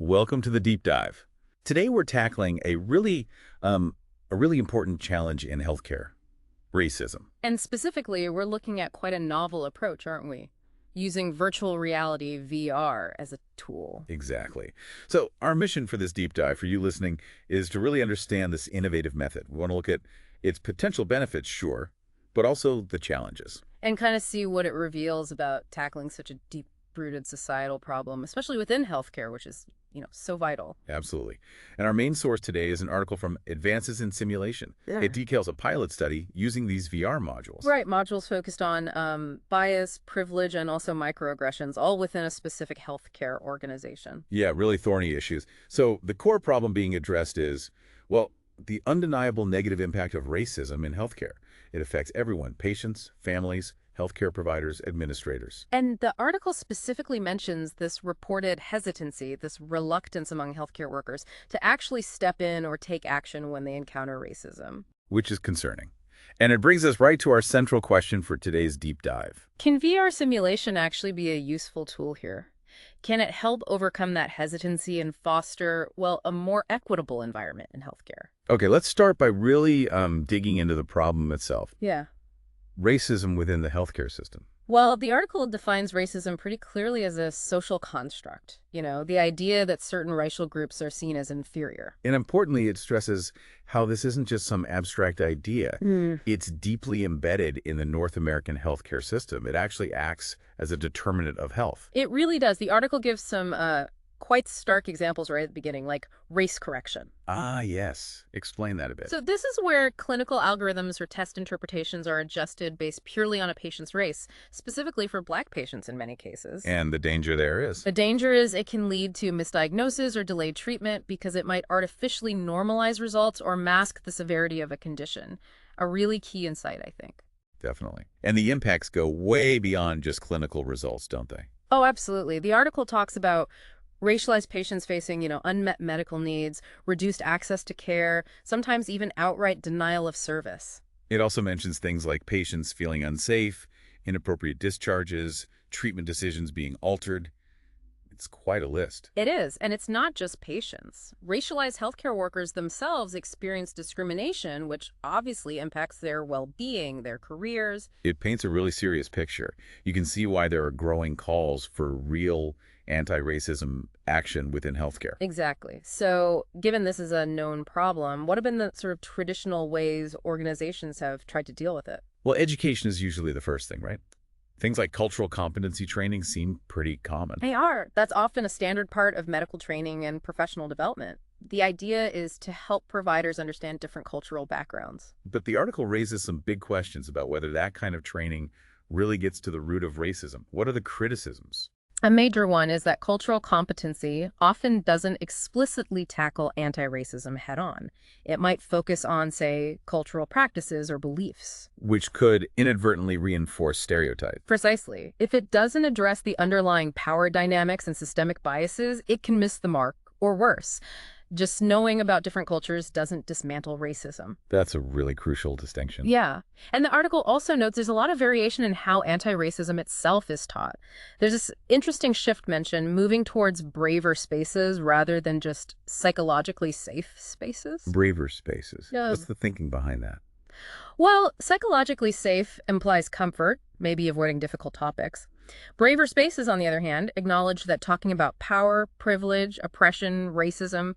Welcome to the deep dive. Today we're tackling a really important challenge in healthcare, racism. And specifically, we're looking at quite a novel approach, aren't we? Using virtual reality VR as a tool. Exactly. So our mission for this deep dive, for you listening, is to really understand this innovative method. We want to look at its potential benefits, sure, but also the challenges. And kind of see what it reveals about tackling such a deep-rooted societal problem, especially within healthcare, which is, so vital. Absolutely. And our main source today is an article from Advances in Simulation. Yeah. It details a pilot study using these VR modules. Right, modules focused on bias, privilege, and also microaggressions, all within a specific healthcare organization. Yeah, really thorny issues. So the core problem being addressed is, well, the undeniable negative impact of racism in healthcare. It affects everyone, patients, families, healthcare providers, administrators. And the article specifically mentions this reported hesitancy, this reluctance among healthcare workers to actually step in or take action when they encounter racism. Which is concerning. And it brings us right to our central question for today's deep dive. Can VR simulation actually be a useful tool here? Can it help overcome that hesitancy and foster, well, a more equitable environment in healthcare? Okay, let's start by really digging into the problem itself. Yeah. Racism within the healthcare system. Well, the article defines racism pretty clearly as a social construct. The idea that certain racial groups are seen as inferior. And importantly, it stresses how this isn't just some abstract idea. It's deeply embedded in the North American healthcare system. It actually acts as a determinant of health. It really does. The article gives some quite stark examples right at the beginning, like race correction. Ah, yes. Explain that a bit. So this is where clinical algorithms or test interpretations are adjusted based purely on a patient's race, specifically for Black patients in many cases. And the danger there is? The danger is it can lead to misdiagnosis or delayed treatment because it might artificially normalize results or mask the severity of a condition. A really key insight, I think. Definitely. And the impacts go way beyond just clinical results, don't they? Oh, absolutely. The article talks about racialized patients facing, unmet medical needs, reduced access to care, sometimes even outright denial of service. It also mentions things like patients feeling unsafe, inappropriate discharges, treatment decisions being altered. It's quite a list. It is, and it's not just patients. Racialized healthcare workers themselves experience discrimination, which obviously impacts their well-being, their careers. It paints a really serious picture. You can see why there are growing calls for real anti-racism action within healthcare. Exactly. So given this is a known problem, what have been the sort of traditional ways organizations have tried to deal with it? Well, education is usually the first thing, right? Things like cultural competency training seem pretty common. They are. That's often a standard part of medical training and professional development. The idea is to help providers understand different cultural backgrounds. But the article raises some big questions about whether that kind of training really gets to the root of racism. What are the criticisms? A major one is that cultural competency often doesn't explicitly tackle anti-racism head-on. It might focus on, say, cultural practices or beliefs. Which could inadvertently reinforce stereotypes. Precisely. If it doesn't address the underlying power dynamics and systemic biases, it can miss the mark, or worse. Just knowing about different cultures doesn't dismantle racism. That's a really crucial distinction. Yeah. And the article also notes there's a lot of variation in how anti-racism itself is taught. There's this interesting shift mentioned, moving towards braver spaces rather than just psychologically safe spaces. Braver spaces. Yeah. What's the thinking behind that? Well, psychologically safe implies comfort, maybe avoiding difficult topics. Braver spaces, on the other hand, acknowledge that talking about power, privilege, oppression, racism,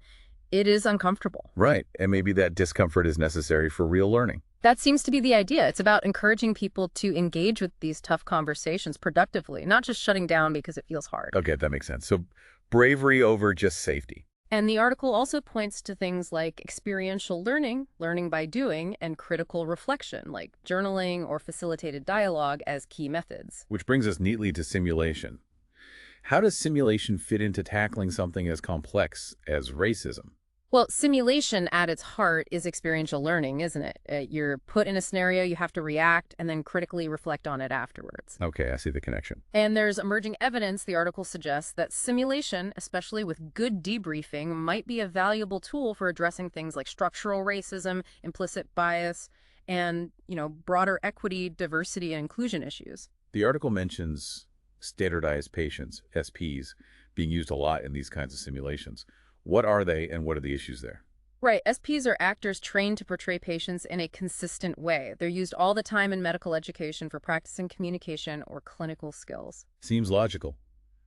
it is uncomfortable. Right. And maybe that discomfort is necessary for real learning. That seems to be the idea. It's about encouraging people to engage with these tough conversations productively, not just shutting down because it feels hard. Okay, that makes sense. So bravery over just safety. And the article also points to things like experiential learning, learning by doing, and critical reflection, like journaling or facilitated dialogue as key methods. Which brings us neatly to simulation. How does simulation fit into tackling something as complex as racism? Well, simulation at its heart is experiential learning, isn't it? You're put in a scenario, you have to react, and then critically reflect on it afterwards. Okay, I see the connection. And there's emerging evidence, the article suggests, that simulation, especially with good debriefing, might be a valuable tool for addressing things like structural racism, implicit bias, and, broader equity, diversity, and inclusion issues. The article mentions standardized patients, SPs, being used a lot in these kinds of simulations. What are they and what are the issues there? Right. SPs are actors trained to portray patients in a consistent way. They're used all the time in medical education for practicing communication or clinical skills. Seems logical.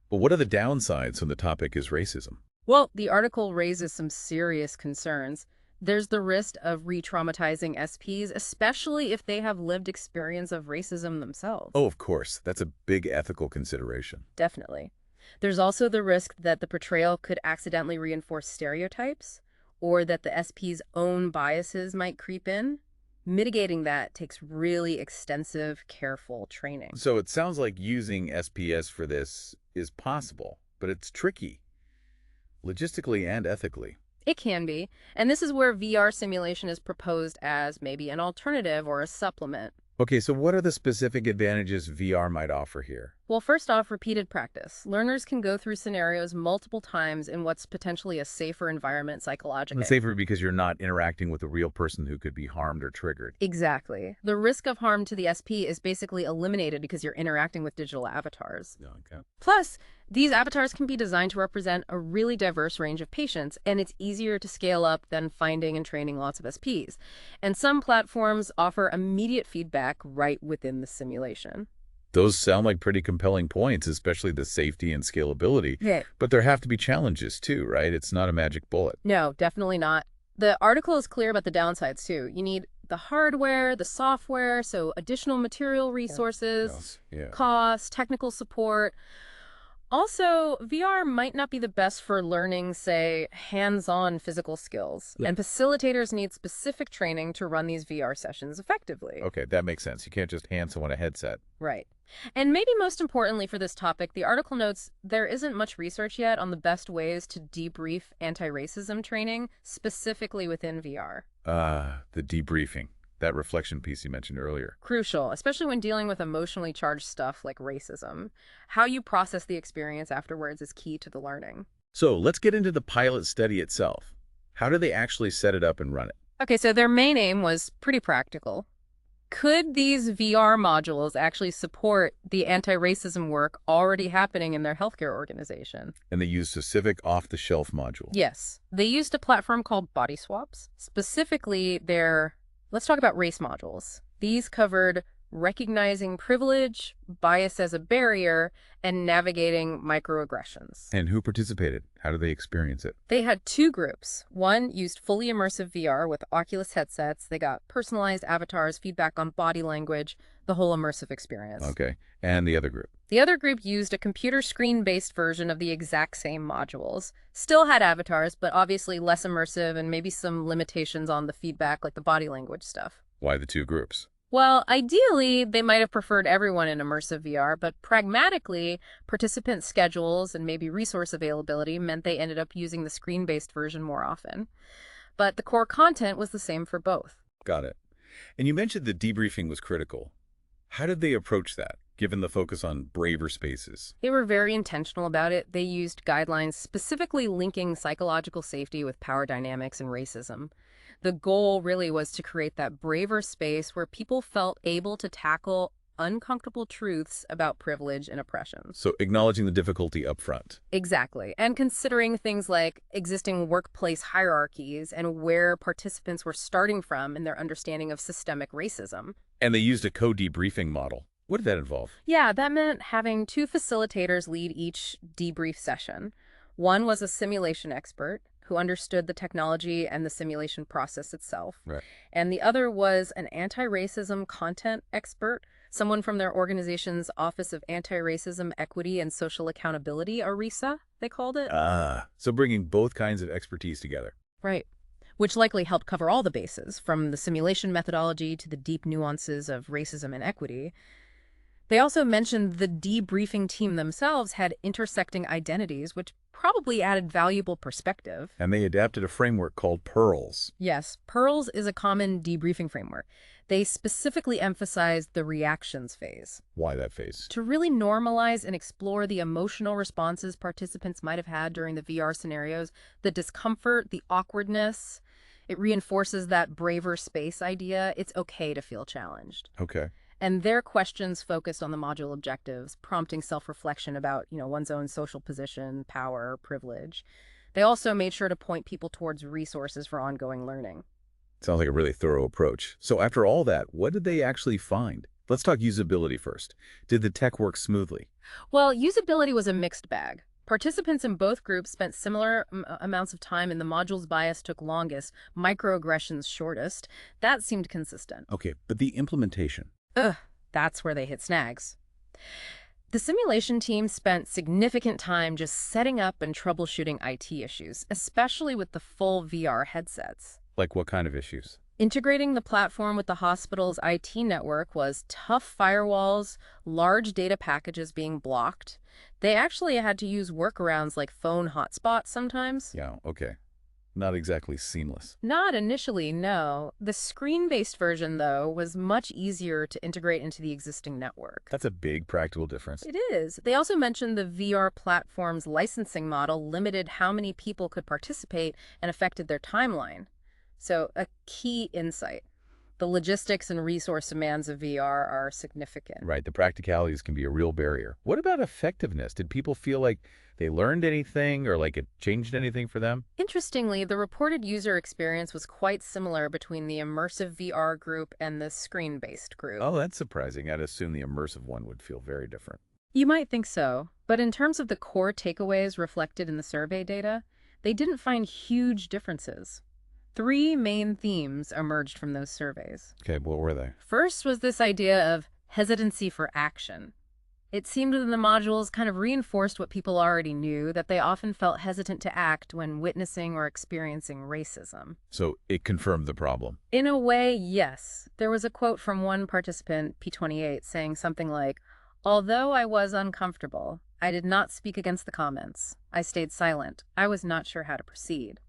But what are the downsides when the topic is racism? Well, the article raises some serious concerns. There's the risk of re-traumatizing SPs, especially if they have lived experience of racism themselves. Oh, of course. That's a big ethical consideration. Definitely. There's also the risk that the portrayal could accidentally reinforce stereotypes, or that the SP's own biases might creep in. Mitigating that takes really extensive, careful training. So it sounds like using SPS for this is possible, but it's tricky, logistically and ethically. It can be, and this is where VR simulation is proposed as maybe an alternative or a supplement. Okay, so what are the specific advantages VR might offer here? Well, first off, repeated practice. Learners can go through scenarios multiple times in what's potentially a safer environment psychologically. It's safer because you're not interacting with a real person who could be harmed or triggered. Exactly. The risk of harm to the SP is basically eliminated because you're interacting with digital avatars. Okay. Plus, these avatars can be designed to represent a really diverse range of patients, and it's easier to scale up than finding and training lots of SPs. And some platforms offer immediate feedback right within the simulation. Those sound like pretty compelling points, especially the safety and scalability. Yeah. But there have to be challenges too, right? It's not a magic bullet. No, definitely not. The article is clear about the downsides, too. You need the hardware, the software, so additional material resources, Yeah. cost, technical support. Also, VR might not be the best for learning, say, hands-on physical skills, Yeah. and facilitators need specific training to run these VR sessions effectively. Okay, that makes sense. You can't just hand someone a headset. Right. And maybe most importantly for this topic, the article notes there isn't much research yet on the best ways to debrief anti-racism training, specifically within VR. The debriefing. That reflection piece you mentioned earlier. Crucial, especially when dealing with emotionally charged stuff like racism. How you process the experience afterwards is key to the learning. So let's get into the pilot study itself. How do they actually set it up and run it? Okay, so their main aim was pretty practical. Could these VR modules actually support the anti-racism work already happening in their healthcare organization? And they used a civic off-the-shelf module. Yes. They used a platform called Body Swaps. Specifically, let's talk about race modules. These covered recognizing privilege, bias as a barrier, and navigating microaggressions. And who participated? How did they experience it? They had two groups. One used fully immersive VR with Oculus headsets. They got personalized avatars, feedback on body language, the whole immersive experience. Okay. And the other group? The other group used a computer screen-based version of the exact same modules. Still had avatars, but obviously less immersive and maybe some limitations on the feedback, like the body language stuff. Why the two groups? Well, ideally, they might have preferred everyone in immersive VR, but pragmatically, participant schedules and maybe resource availability meant they ended up using the screen-based version more often. But the core content was the same for both. Got it. And you mentioned the debriefing was critical. How did they approach that, given the focus on braver spaces? They were very intentional about it. They used guidelines specifically linking psychological safety with power dynamics and racism. The goal really was to create that braver space where people felt able to tackle uncomfortable truths about privilege and oppression. So acknowledging the difficulty up front. Exactly. And considering things like existing workplace hierarchies and where participants were starting from in their understanding of systemic racism. And they used a co-debriefing model. What did that involve? Yeah, that meant having two facilitators lead each debrief session. One was a simulation expert who understood the technology and the simulation process itself. Right. And the other was an anti-racism content expert, someone from their organization's Office of Anti-Racism, Equity, and Social Accountability, ORISA, they called it. So bringing both kinds of expertise together. Right. Which likely helped cover all the bases, from the simulation methodology to the deep nuances of racism and equity. They also mentioned the debriefing team themselves had intersecting identities, which probably added valuable perspective. And they adapted a framework called PEARLS. Yes, PEARLS is a common debriefing framework. They specifically emphasized the reactions phase. Why that phase? To really normalize and explore the emotional responses participants might have had during the VR scenarios, the discomfort, the awkwardness. It reinforces that braver space idea. It's okay to feel challenged. Okay. And their questions focused on the module objectives, prompting self-reflection about, one's own social position, power, privilege. They also made sure to point people towards resources for ongoing learning. Sounds like a really thorough approach. So after all that, what did they actually find? Let's talk usability first. Did the tech work smoothly? Well, usability was a mixed bag. Participants in both groups spent similar amounts of time, and the module's bias took longest, microaggressions shortest. That seemed consistent. Okay, but the implementation. Ugh, that's where they hit snags. The simulation team spent significant time just setting up and troubleshooting IT issues, especially with the full VR headsets. Like what kind of issues? Integrating the platform with the hospital's IT network was tough firewalls, large data packages being blocked. They actually had to use workarounds like phone hotspots sometimes. Yeah, okay. Not exactly seamless. Not initially, no. The screen-based version, though, was much easier to integrate into the existing network. That's a big practical difference. It is. They also mentioned the VR platform's licensing model limited how many people could participate and affected their timeline. So, a key insight. The logistics and resource demands of VR are significant. Right, the practicalities can be a real barrier. What about effectiveness? Did people feel like they learned anything or like it changed anything for them? Interestingly, the reported user experience was quite similar between the immersive VR group and the screen-based group. Oh, that's surprising. I'd assume the immersive one would feel very different. You might think so, but in terms of the core takeaways reflected in the survey data, they didn't find huge differences. 3 main themes emerged from those surveys. Okay, what were they? First was this idea of hesitancy for action. It seemed that the modules kind of reinforced what people already knew, that they often felt hesitant to act when witnessing or experiencing racism. So it confirmed the problem. In a way, yes. There was a quote from one participant, P28, saying something like, "Although I was uncomfortable, I did not speak against the comments. I stayed silent. I was not sure how to proceed."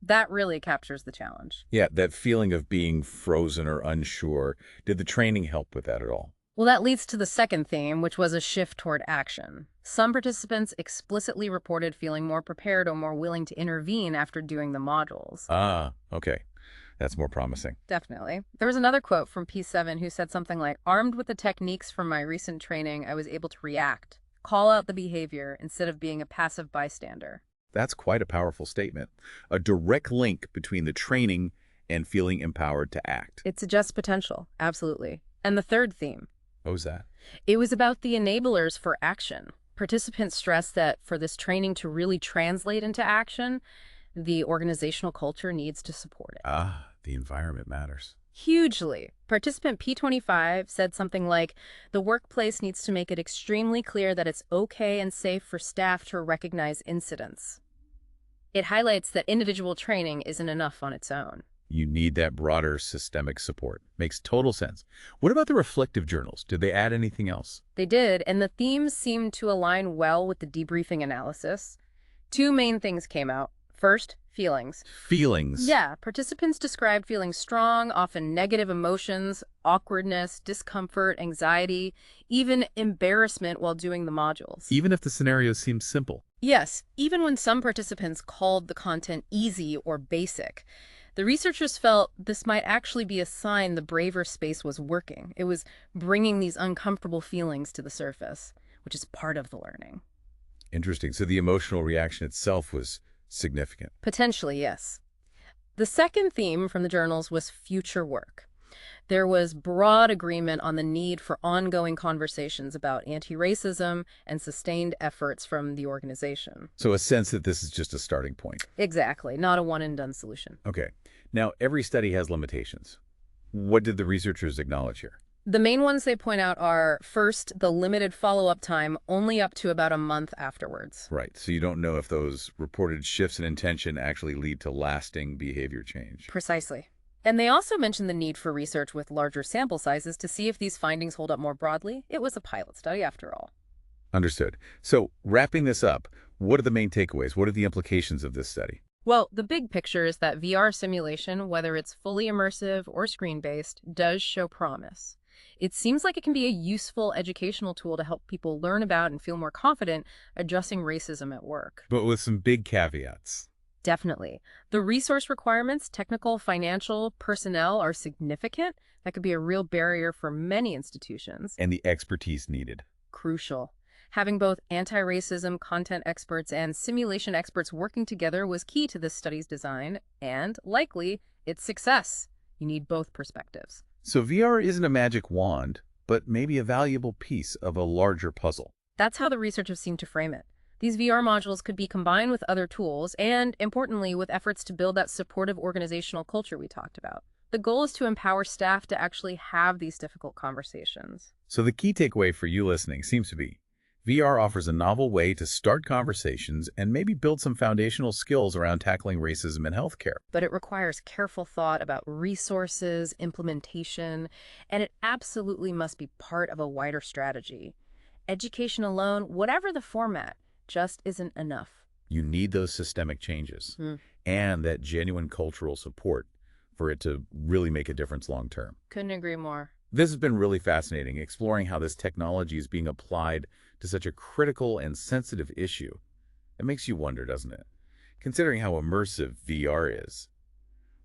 That really captures the challenge. Yeah, that feeling of being frozen or unsure. Did the training help with that at all? Well, that leads to the second theme, which was a shift toward action. Some participants explicitly reported feeling more prepared or more willing to intervene after doing the modules. Ah, okay. That's more promising. Definitely. There was another quote from P7 who said something like, "Armed with the techniques from my recent training, I was able to react, call out the behavior instead of being a passive bystander." That's quite a powerful statement. A direct link between the training and feeling empowered to act. It suggests potential, absolutely. And the third theme, What was that? it was about the enablers for action. Participants stressed that for this training to really translate into action, the organizational culture needs to support it. Ah, the environment matters. Hugely. Participant P25 said something like, "The workplace needs to make it extremely clear that it's okay and safe for staff to recognize incidents." It highlights that individual training isn't enough on its own. You need that broader systemic support. Makes total sense. What about the reflective journals? Did they add anything else? They did, and the themes seemed to align well with the debriefing analysis. 2 main things came out. First, feelings. Feelings. Yeah, participants described feeling strong, often negative emotions, awkwardness, discomfort, anxiety, even embarrassment while doing the modules. Even if the scenario seems simple. Yes, even when some participants called the content easy or basic. The researchers felt this might actually be a sign the braver space was working. It was bringing these uncomfortable feelings to the surface, which is part of the learning. Interesting. So the emotional reaction itself was significant. Potentially, yes. The second theme from the journals was future work. There was broad agreement on the need for ongoing conversations about anti-racism and sustained efforts from the organization. So a sense that this is just a starting point. Exactly, not a one-and-done solution. Okay. Now, every study has limitations. What did the researchers acknowledge here? The main ones they point out are, first, the limited follow-up time, only up to about a month afterwards. Right. So you don't know if those reported shifts in intention actually lead to lasting behavior change. Precisely. And they also mentioned the need for research with larger sample sizes to see if these findings hold up more broadly. It was a pilot study, after all. Understood. So wrapping this up, what are the main takeaways? What are the implications of this study? Well, the big picture is that VR simulation, whether it's fully immersive or screen-based, does show promise. It seems like it can be a useful educational tool to help people learn about and feel more confident addressing racism at work. But with some big caveats. Definitely. The resource requirements, technical, financial, personnel, are significant. That could be a real barrier for many institutions. And the expertise needed. Crucial. Having both anti-racism content experts and simulation experts working together was key to this study's design and, likely, its success. You need both perspectives. So VR isn't a magic wand, but maybe a valuable piece of a larger puzzle. That's how the researchers seem to frame it. These VR modules could be combined with other tools and, importantly, with efforts to build that supportive organizational culture we talked about. The goal is to empower staff to actually have these difficult conversations. So the key takeaway for you listening seems to be VR offers a novel way to start conversations and maybe build some foundational skills around tackling racism in healthcare. But it requires careful thought about resources, implementation, and it absolutely must be part of a wider strategy. Education alone, whatever the format, just isn't enough. You need those systemic changes and that genuine cultural support for it to really make a difference long term. Couldn't agree more. This has been really fascinating, exploring how this technology is being applied to such a critical and sensitive issue. It makes you wonder, doesn't it? Considering how immersive VR is,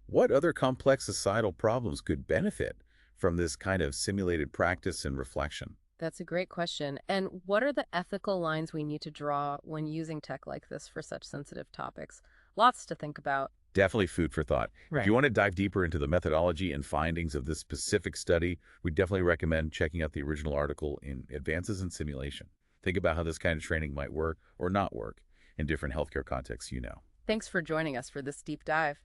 what other complex societal problems could benefit from this kind of simulated practice and reflection? That's a great question. And what are the ethical lines we need to draw when using tech like this for such sensitive topics? Lots to think about. Definitely food for thought. If Right. you want to dive deeper into the methodology and findings of this specific study, we definitely recommend checking out the original article in Advances in Simulation. Think about how this kind of training might work or not work in different healthcare contexts you know. Thanks for joining us for this deep dive.